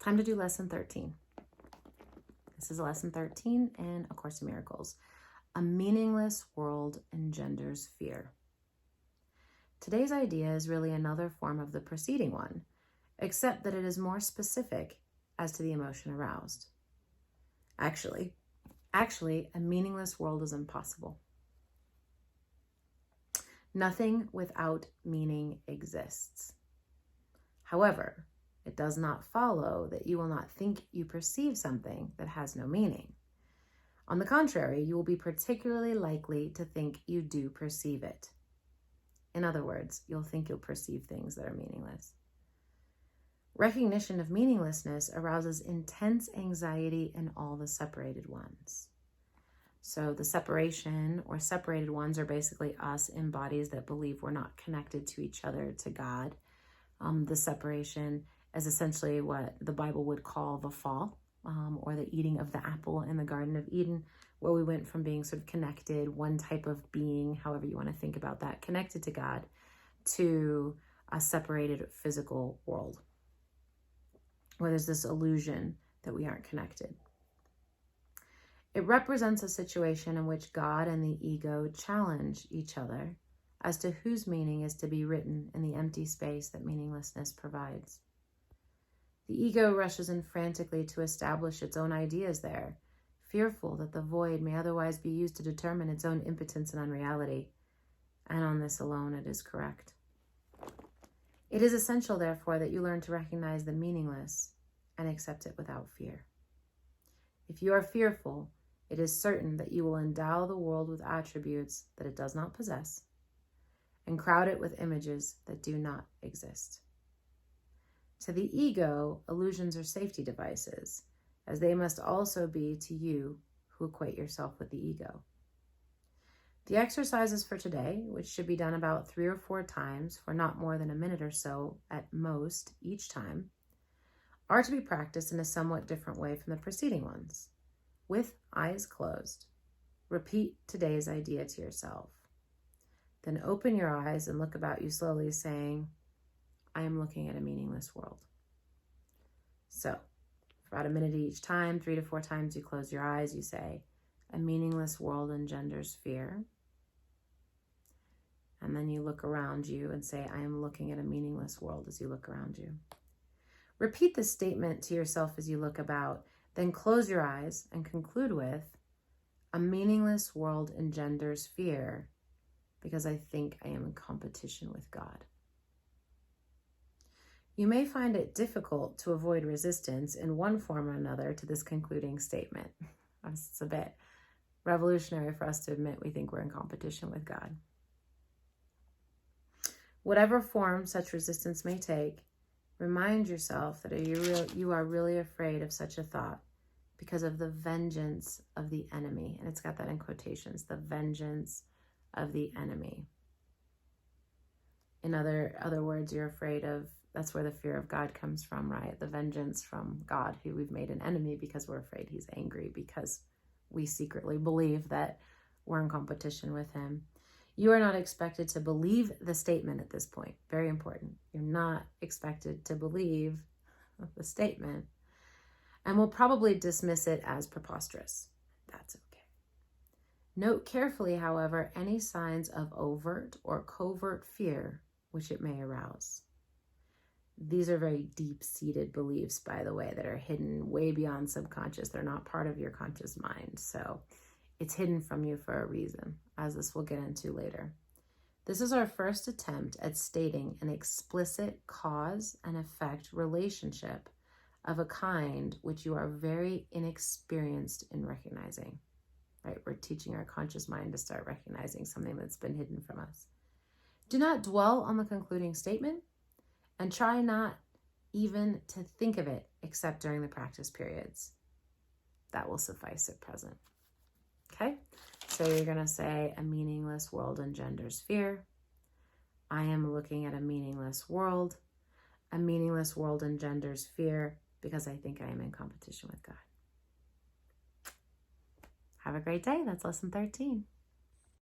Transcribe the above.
Time to do lesson 13. This is lesson 13 in A Course in Miracles. A meaningless world engenders fear. Today's idea is really another form of the preceding one, except that it is more specific as to the emotion aroused. Actually, a meaningless world is impossible. Nothing without meaning exists. However, it does not follow that you will not think you perceive something that has no meaning. On the contrary, you will be particularly likely to think you do perceive it. In other words, you'll think you'll perceive things that are meaningless. Recognition of meaninglessness arouses intense anxiety in all the separated ones. So the separation or separated ones are basically us in bodies that believe we're not connected to each other, to God. The separation is essentially what the Bible would call the fall, or the eating of the apple in the Garden of Eden, where we went from being sort of connected, one type of being, however you want to think about that, connected to God, to a separated physical world, where there's this illusion that we aren't connected. It represents a situation in which God and the ego challenge each other as to whose meaning is to be written in the empty space that meaninglessness provides. The ego rushes in frantically to establish its own ideas there, fearful that the void may otherwise be used to determine its own impotence and unreality, and on this alone it is correct. It is essential, therefore, that you learn to recognize the meaningless and accept it without fear. If you are fearful, it is certain that you will endow the world with attributes that it does not possess and crowd it with images that do not exist. To the ego, illusions are safety devices, as they must also be to you who equate yourself with the ego. The exercises for today, which should be done about 3 or 4 times for not more than a minute or so at most each time, are to be practiced in a somewhat different way from the preceding ones. With eyes closed, repeat today's idea to yourself. Then open your eyes and look about you slowly, saying, I am looking at a meaningless world. So, for about a minute each time, 3 to 4 times you close your eyes, you say, a meaningless world engenders fear. And then you look around you and say, I am looking at a meaningless world as you look around you. Repeat this statement to yourself as you look about, then close your eyes and conclude with, a meaningless world engenders fear because I think I am in competition with God. You may find it difficult to avoid resistance in one form or another to this concluding statement. It's a bit revolutionary for us to admit we think we're in competition with God. Whatever form such resistance may take, remind yourself that you are really afraid of such a thought because of the vengeance of the enemy. And it's got that in quotations, the vengeance of the enemy. In other words, you're afraid of, that's where the fear of God comes from, right? The vengeance from God, who we've made an enemy because we're afraid he's angry, because we secretly believe that we're in competition with him. You are not expected to believe the statement at this point. Very important. You're not expected to believe the statement, and will probably dismiss it as preposterous. That's okay. Note carefully, however, any signs of overt or covert fear which it may arouse. These are very deep-seated beliefs, by the way, that are hidden way beyond subconscious. They're not part of your conscious mind, so it's hidden from you for a reason, as this we'll get into later. This is our first attempt at stating an explicit cause and effect relationship of a kind which you are very inexperienced in recognizing, right? We're teaching our conscious mind to start recognizing something that's been hidden from us. Do not dwell on the concluding statement, and try not even to think of it except during the practice periods. That will suffice at present. Okay, so you're going to say, a meaningless world engenders fear. I am looking at a meaningless world. A meaningless world engenders fear because I think I am in competition with God. Have a great day. That's lesson 13.